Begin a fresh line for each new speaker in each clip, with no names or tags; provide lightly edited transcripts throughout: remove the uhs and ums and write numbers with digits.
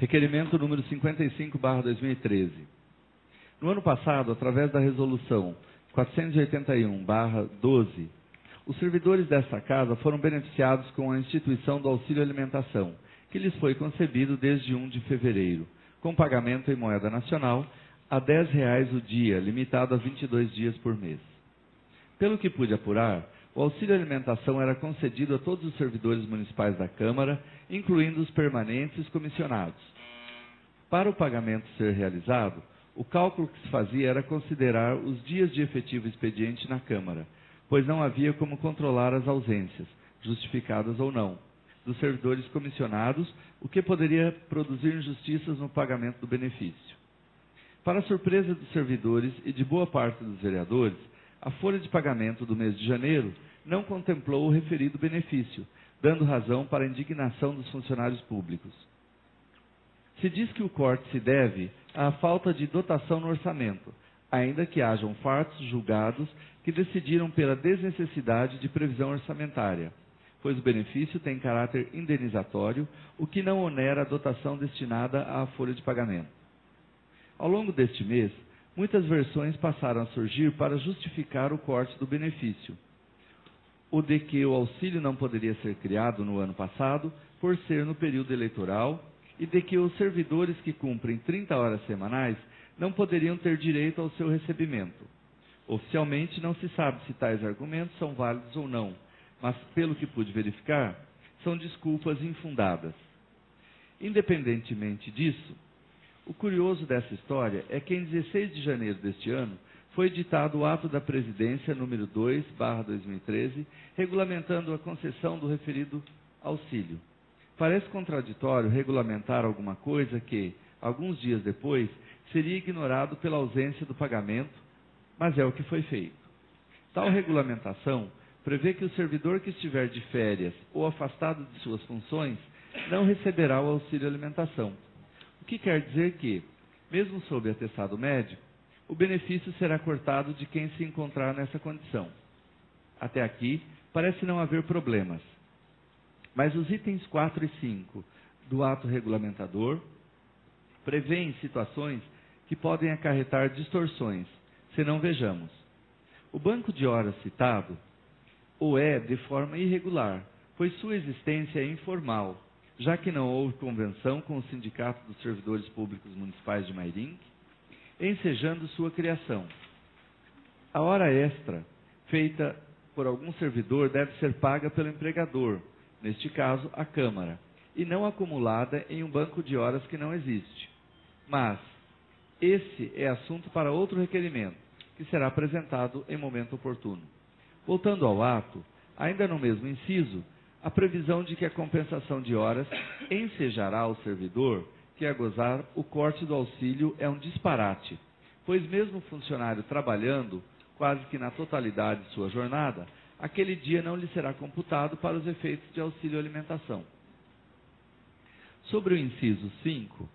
Requerimento número 55/2013. No ano passado, através da resolução 481/12, os servidores desta casa foram beneficiados com a instituição do auxílio alimentação, que lhes foi concebido desde 1 de fevereiro, com pagamento em moeda nacional a R$ 10 o dia, limitado a 22 dias por mês. Pelo que pude apurar, o auxílio alimentação era concedido a todos os servidores municipais da Câmara, incluindo os permanentes e os comissionados. Para o pagamento ser realizado, o cálculo que se fazia era considerar os dias de efetivo expediente na Câmara, pois não havia como controlar as ausências, justificadas ou não, dos servidores comissionados, o que poderia produzir injustiças no pagamento do benefício. Para a surpresa dos servidores e de boa parte dos vereadores, a folha de pagamento do mês de janeiro não contemplou o referido benefício, dando razão para a indignação dos funcionários públicos. Se diz que o corte se deve à falta de dotação no orçamento, ainda que hajam fatos julgados que decidiram pela desnecessidade de previsão orçamentária, pois o benefício tem caráter indenizatório, o que não onera a dotação destinada à folha de pagamento. Ao longo deste mês, muitas versões passaram a surgir para justificar o corte do benefício. O de que o auxílio não poderia ser criado no ano passado, por ser no período eleitoral, e de que os servidores que cumprem 30 horas semanais não poderiam ter direito ao seu recebimento. Oficialmente não se sabe se tais argumentos são válidos ou não, mas pelo que pude verificar, são desculpas infundadas. Independentemente disso, o curioso dessa história é que em 16 de janeiro deste ano foi editado o ato da Presidência número 2/2013, regulamentando a concessão do referido auxílio. Parece contraditório regulamentar alguma coisa que, alguns dias depois, seria ignorado pela ausência do pagamento, mas é o que foi feito. Tal regulamentação prevê que o servidor que estiver de férias ou afastado de suas funções não receberá o auxílio alimentação. O que quer dizer que, mesmo sob atestado médico, o benefício será cortado de quem se encontrar nessa condição. Até aqui, parece não haver problemas. Mas os itens 4 e 5 do ato regulamentador prevêem situações que podem acarretar distorções, se não vejamos. O banco de horas citado o é de forma irregular, pois sua existência é informal, já que não houve convenção com o Sindicato dos Servidores Públicos Municipais de Mairinque, ensejando sua criação. A hora extra, feita por algum servidor, deve ser paga pelo empregador, neste caso, a Câmara, e não acumulada em um banco de horas que não existe. Mas esse é assunto para outro requerimento, que será apresentado em momento oportuno. Voltando ao ato, ainda no mesmo inciso, a previsão de que a compensação de horas ensejará ao servidor que a gozar o corte do auxílio é um disparate, pois mesmo o funcionário trabalhando quase que na totalidade de sua jornada, aquele dia não lhe será computado para os efeitos de auxílio alimentação. Sobre o inciso 5,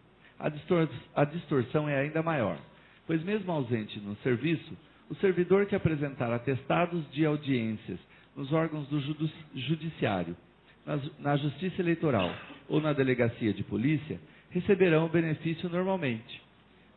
a distorção é ainda maior, pois mesmo ausente no serviço, o servidor que apresentar atestados de audiências nos órgãos do judiciário, na Justiça Eleitoral ou na Delegacia de Polícia, receberão o benefício normalmente.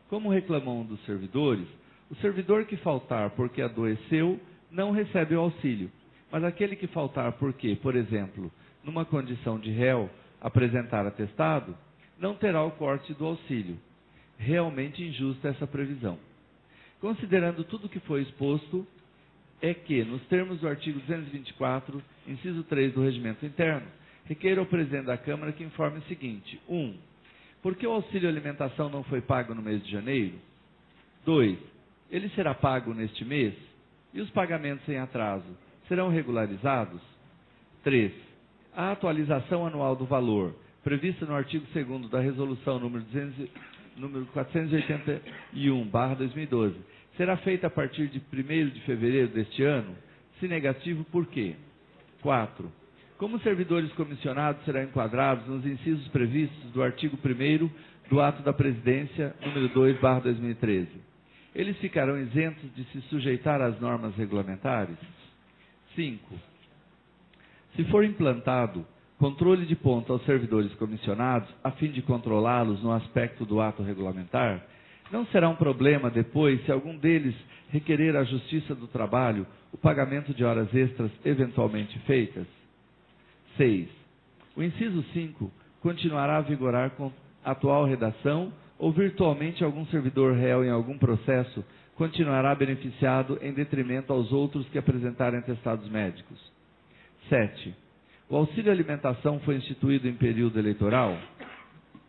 Como reclamam um dos servidores, o servidor que faltar porque adoeceu não recebe o auxílio, mas aquele que faltar porque, por exemplo, numa condição de réu, apresentar atestado, não terá o corte do auxílio. Realmente injusta essa previsão. Considerando tudo o que foi exposto, é que, nos termos do artigo 224, inciso 3 do Regimento Interno, requeiro ao presidente da Câmara que informe o seguinte: 1. Por que o auxílio alimentação não foi pago no mês de janeiro? 2. Ele será pago neste mês? E os pagamentos em atraso serão regularizados? 3. A atualização anual do valor, prevista no artigo 2º da Resolução número 481/2012, será feita a partir de 1º de fevereiro deste ano? Se negativo, por quê? 4. Como os servidores comissionados serão enquadrados nos incisos previstos do artigo 1º do Ato da Presidência número 2/2013? Eles ficarão isentos de se sujeitar às normas regulamentares? 5. Se for implantado, controle de ponto aos servidores comissionados, a fim de controlá-los no aspecto do ato regulamentar, não será um problema depois se algum deles requerer à Justiça do Trabalho o pagamento de horas extras eventualmente feitas? 6. O inciso 5 continuará a vigorar com a atual redação ou virtualmente algum servidor réu em algum processo continuará beneficiado em detrimento aos outros que apresentarem atestados médicos? 7. O auxílio alimentação foi instituído em período eleitoral?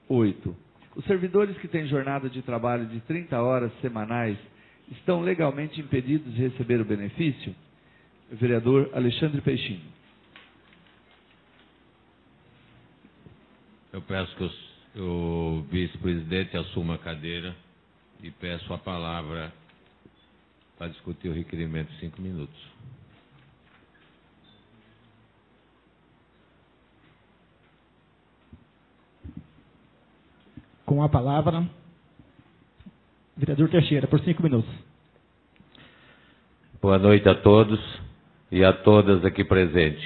8. Os servidores que têm jornada de trabalho de 30 horas semanais estão legalmente impedidos de receber o benefício? Vereador Alexandre Peixinho.
Eu peço que o vice-presidente assuma a cadeira e peço a palavra para discutir o requerimento de 5 minutos.
Com a palavra, vereador Teixeira, por 5 minutos.
Boa noite a todos e a todas aqui presentes.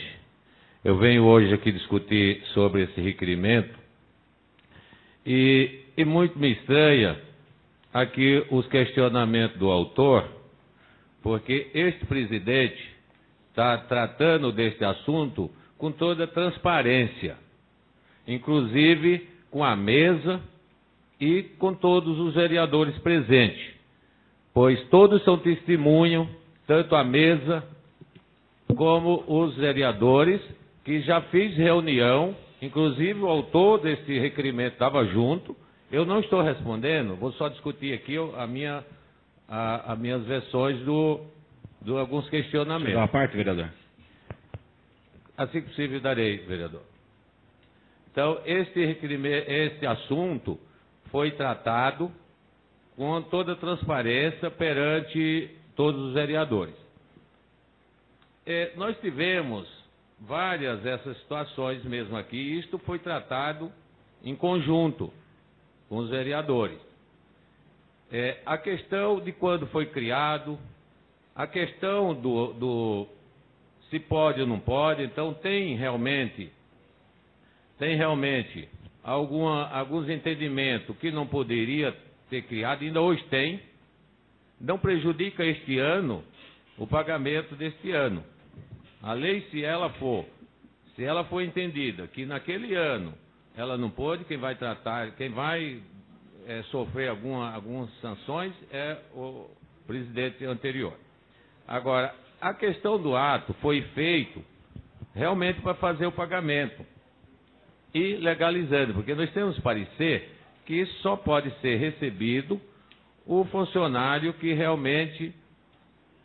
Eu venho hoje aqui discutir sobre esse requerimento e muito me estranha aqui os questionamentos do autor, porque este presidente está tratando deste assunto com toda transparência, inclusive com a mesa e com todos os vereadores presentes, pois todos são testemunham, tanto a mesa como os vereadores, que já fiz reunião, inclusive o autor desse requerimento estava junto. Eu não estou respondendo, vou só discutir aqui as minhas versões de alguns questionamentos.
Da parte, vereador.
Assim que possível darei, vereador. Então, este assunto foi tratado com toda transparência perante todos os vereadores. Nós tivemos várias dessas situações mesmo aqui, e isto foi tratado em conjunto com os vereadores. A questão de quando foi criado, a questão do se pode ou não pode, então tem realmente alguns entendimentos que não poderia ter criado, ainda hoje tem, não prejudica este ano o pagamento deste ano. A lei, se ela for entendida que naquele ano ela não pôde, quem vai sofrer algumas sanções é o presidente anterior. Agora, a questão do ato foi feito realmente para fazer o pagamento e legalizando, porque nós temos parecer que só pode ser recebido o funcionário que realmente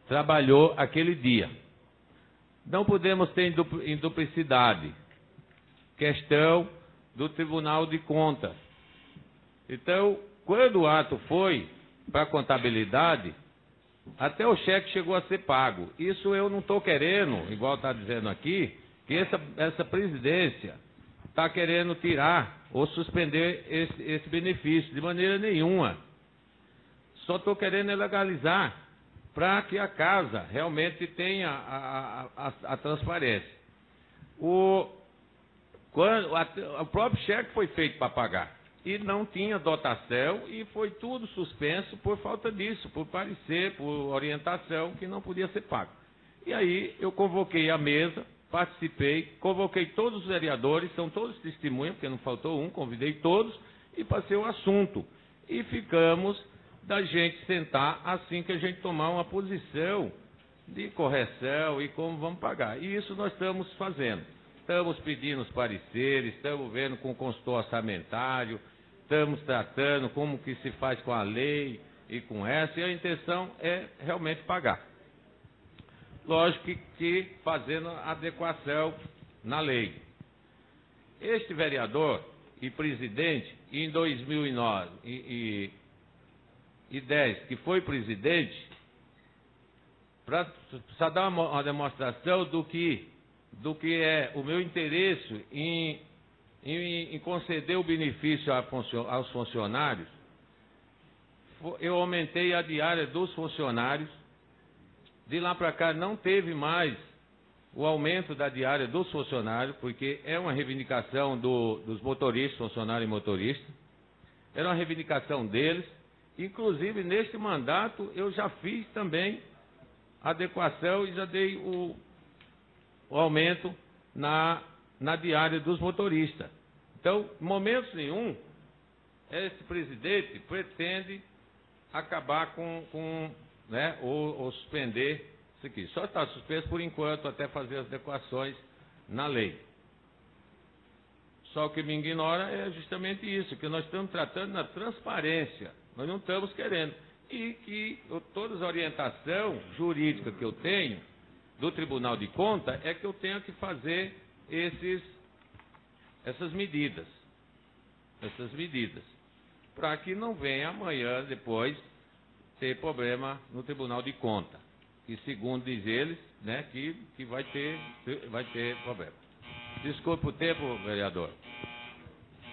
trabalhou aquele dia. Não podemos ter em duplicidade. Questão do Tribunal de Contas. Então, quando o ato foi para a contabilidade, até o cheque chegou a ser pago. Isso eu não estou querendo, igual está dizendo aqui, que essa presidência está querendo tirar ou suspender esse benefício, de maneira nenhuma. Só estou querendo legalizar para que a casa realmente tenha a transparência. O próprio cheque foi feito para pagar e não tinha dotação e foi tudo suspenso por falta disso, por parecer, por orientação que não podia ser pago. E aí eu convoquei a mesa, participei, convoquei todos os vereadores, são todos testemunhas, porque não faltou um, convidei todos e passei o assunto. E ficamos da gente sentar assim que a gente tomar uma posição de correção e como vamos pagar. E isso nós estamos fazendo. Estamos pedindo os pareceres, estamos vendo com o consultor orçamentário, estamos tratando como que se faz com a lei e com essa, e a intenção é realmente pagar. Lógico que fazendo adequação na lei. Este vereador e presidente, em 2010, que foi presidente, para dar uma demonstração do que é o meu interesse em conceder o benefício aos funcionários, eu aumentei a diária dos funcionários. De lá para cá não teve mais o aumento da diária dos funcionários, porque é uma reivindicação dos motoristas, funcionários e motoristas, era uma reivindicação deles. Inclusive, neste mandato, eu já fiz também a adequação e já dei o aumento na diária dos motoristas. Então, em momento nenhum, esse presidente pretende acabar né, ou suspender isso aqui. Só está suspenso por enquanto, até fazer as adequações na lei. Só o que me ignora é justamente isso, que nós estamos tratando na transparência. Nós não estamos querendo. E que toda a orientação jurídica que eu tenho do Tribunal de Contas é que eu tenho que fazer essas medidas. Para que não venha amanhã, depois, ter problema no Tribunal de Contas. E segundo diz eles, né, que vai ter problema. Desculpe o tempo, vereador.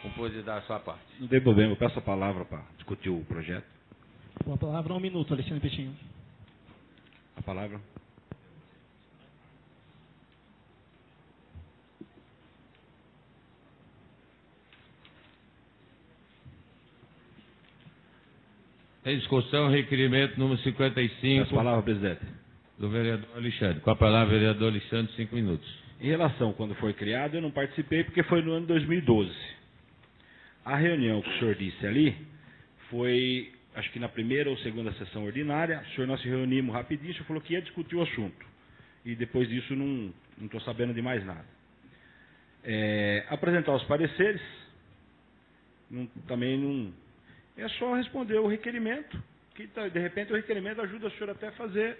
Não pôde dar a sua parte.
Não tem problema, eu peço a palavra para discutir o projeto.
Com a palavra, 1 minuto, Alexandre Peixinho.
A palavra.
Em discussão, requerimento número 55.
Peço a palavra, presidente.
Do vereador Alexandre. Com a palavra, vereador Alexandre, 5 minutos.
Em relação quando foi criado, eu não participei porque foi no ano 2012. A reunião que o senhor disse ali foi, acho que na primeira ou segunda sessão ordinária. O senhor, nós se reunimos rapidinho, o senhor falou que ia discutir o assunto. E depois disso não estou sabendo de mais nada. Apresentar os pareceres, também não... É só responder o requerimento, que de repente o requerimento ajuda o senhor até a fazer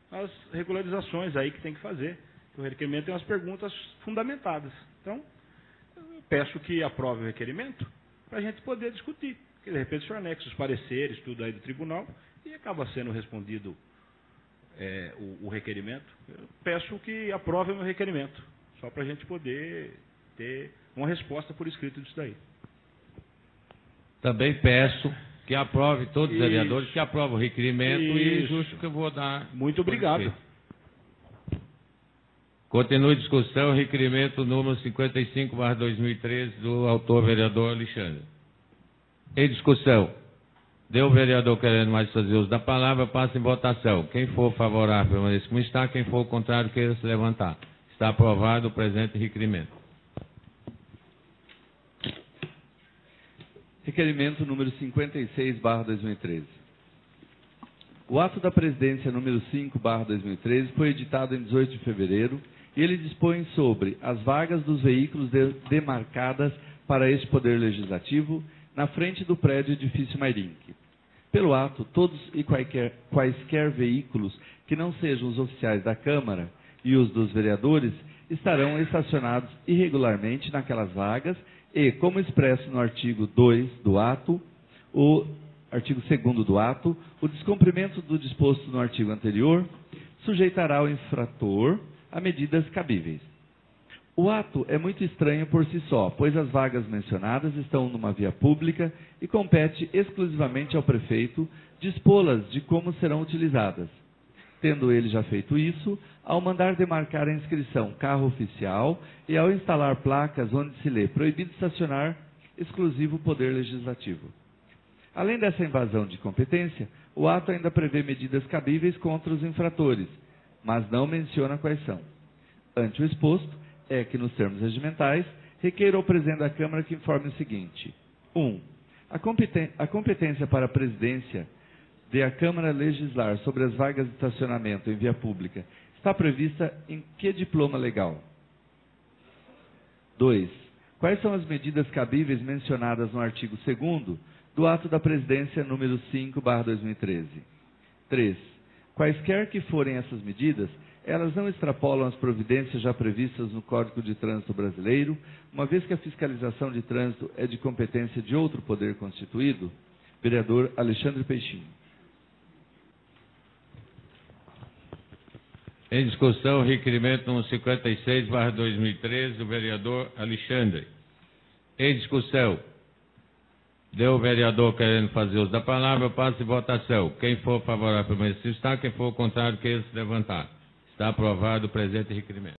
as regularizações aí que tem que fazer. O requerimento tem umas perguntas fundamentadas. Então, eu peço que aprove o requerimento para a gente poder discutir. Porque de repente o senhor anexa os pareceres, tudo aí do tribunal, e acaba sendo respondido o requerimento. Eu peço que aprove o meu requerimento, só para a gente poder ter uma resposta por escrito disso daí.
Também peço que aprove, todos os vereadores, que aprovem o requerimento e justo que eu vou dar.
Muito obrigado.
Continue a discussão, requerimento número 55/2013 do autor vereador Alexandre. Em discussão, deu o vereador querendo mais fazer uso da palavra, passa em votação. Quem for favorável, permaneça como está. Quem for contrário, queira se levantar. Está aprovado o presente requerimento.
Requerimento número 56/2013. O ato da presidência número 5/2013 foi editado em 18 de fevereiro e ele dispõe sobre as vagas dos veículos demarcadas para este Poder Legislativo na frente do prédio edifício Mairink. Pelo ato, todos e quaisquer veículos que não sejam os oficiais da Câmara e os dos vereadores estarão estacionados irregularmente naquelas vagas e, como expresso no artigo 2 do ato, o artigo 2º do ato, o descumprimento do disposto no artigo anterior sujeitará o infrator a medidas cabíveis. O ato é muito estranho por si só, pois as vagas mencionadas estão numa via pública e compete exclusivamente ao prefeito dispô-las de como serão utilizadas. Tendo ele já feito isso, ao mandar demarcar a inscrição carro oficial e ao instalar placas onde se lê proibido estacionar, exclusivo Poder Legislativo. Além dessa invasão de competência, o ato ainda prevê medidas cabíveis contra os infratores, mas não menciona quais são. Ante o exposto, é que nos termos regimentais, requeiro ao presidente da Câmara que informe o seguinte. 1. A competência para a presidência de a Câmara legislar sobre as vagas de estacionamento em via pública está prevista em que diploma legal? 2. Quais são as medidas cabíveis mencionadas no artigo 2º do ato da presidência número 5/2013? 3. Quaisquer que forem essas medidas, elas não extrapolam as providências já previstas no Código de Trânsito Brasileiro, uma vez que a fiscalização de trânsito é de competência de outro poder constituído? Vereador Alexandre Peixinho.
Em discussão, requerimento número 56/2013 do vereador Alexandre. Em discussão, deu o vereador querendo fazer uso da palavra, passo em votação. Quem for favorável, permaneça como está. Quem for contrário, queira se levantar. Está aprovado o presente requerimento.